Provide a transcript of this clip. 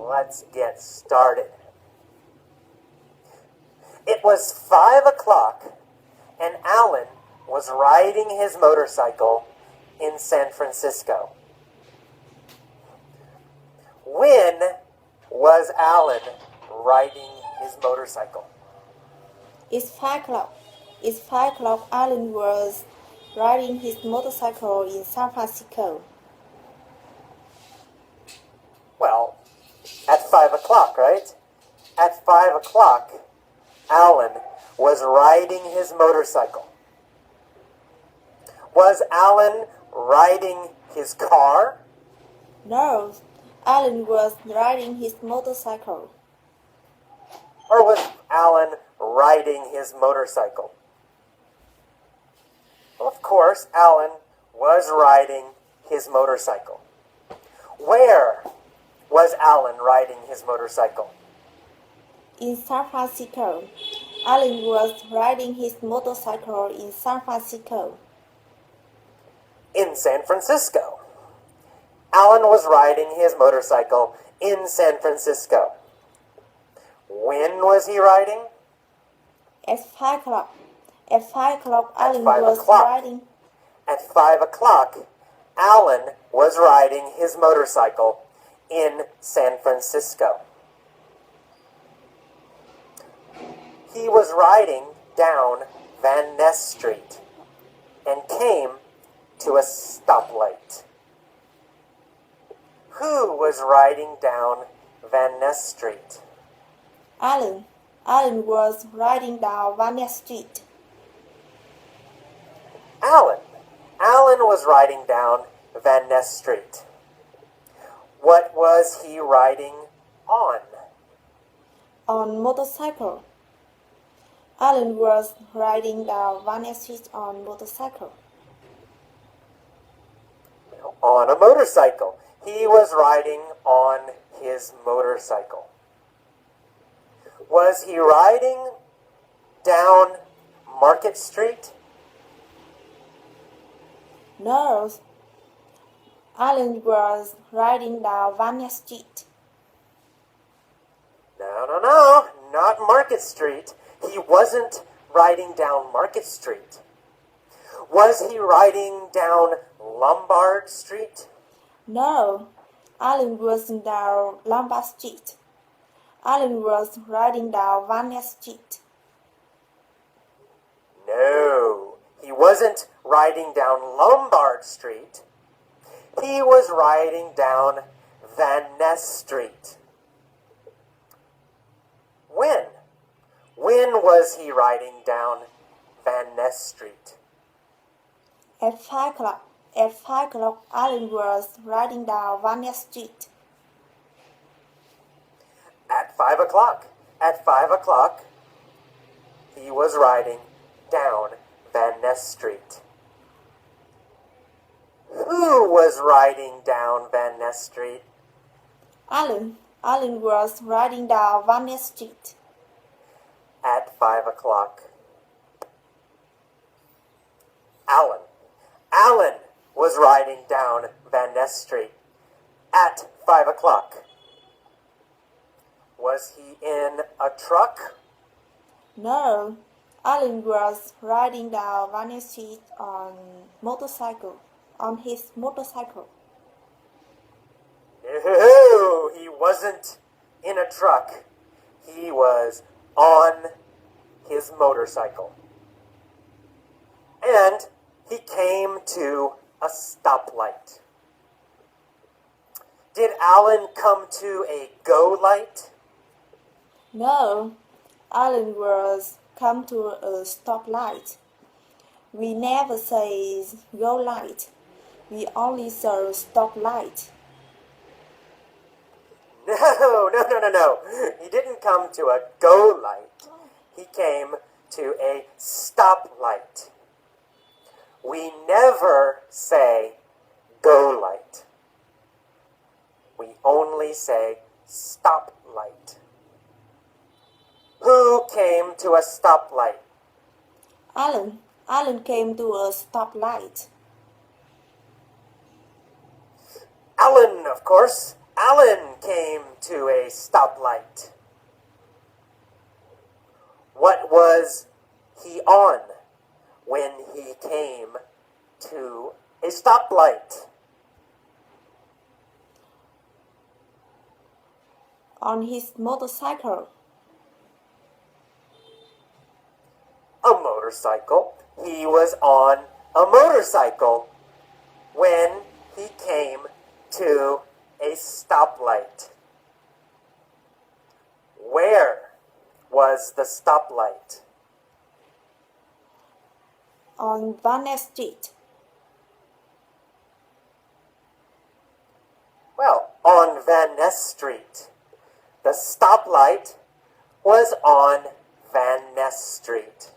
Let's get started. It was 5 o'clock, and Alan was riding his motorcycle in San Francisco. When was Alan riding his motorcycle? It's 5 o'clock. It's 5 o'clock. Alan was riding his motorcycle in San Francisco. Well, at 5 o'clock, right? At 5 o'clock, Alan was riding his motorcycle. Was Alan riding his car? No, Alan was riding his motorcycle. Or was Alan riding his motorcycle? Well, of course, Alan was riding his motorcycle. Where was Alan riding his motorcycle? In San Francisco. Alan was riding his motorcycle in San Francisco. In San Francisco. Alan was riding his motorcycle in San Francisco. When was he riding? At 5 o'clock. At 5 o'clock, Alan 5 was o'clock. riding. At 5 o'clock, Alan was riding his motorcycle in San Francisco. He was riding down Van Ness Street and came to a stoplight. Who was riding down Van Ness Street? Alan. Alan was riding down Van Ness Street. Alan. Alan was riding down Van Ness Street. What was he riding on? On motorcycle. Alan was riding down Van Ness Street on motorcycle. On a motorcycle. He was riding on his motorcycle. Was he riding down Market Street? No, Alan was riding down Van Ness Street. No, not Market Street. He wasn't riding down Market Street. Was he riding down Lombard Street? No, Alan wasn't down Lombard Street. Alan was riding down Van Ness Street. No, he wasn't riding down Lombard Street. He was riding down Van Ness Street. When? When was he riding down Van Ness Street? At 5 o'clock. At 5 o'clock, Alan was riding down Van Ness Street. At 5 o'clock. At 5 o'clock, he was riding down Van Ness Street. Who was riding down Van Ness Street? Alan. Alan was riding down Van Ness Street. At 5 o'clock. Alan. Alan was riding down Van Ness Street at 5 o'clock. Was he in a truck? No, Alan was riding down Van Ness Street on his motorcycle. No, he wasn't in a truck. He was on his motorcycle. And he came to a stoplight. Did Alan come to a go light? No, Alan was come to a stoplight. We never say go light. We only say stoplight. No. He didn't come to a go light. He came to a stop light. We never say go light. We only say stop light. Who came to a stoplight? Alan. Alan came to a stoplight. Alan, of course. Alan came to a stoplight. What was he on when he came to a stoplight? On his motorcycle. A motorcycle. He was on a motorcycle when he came to a stoplight. Where was the stoplight? On Van Ness Street. Well, on Van Ness Street. The stoplight was on Van Ness Street.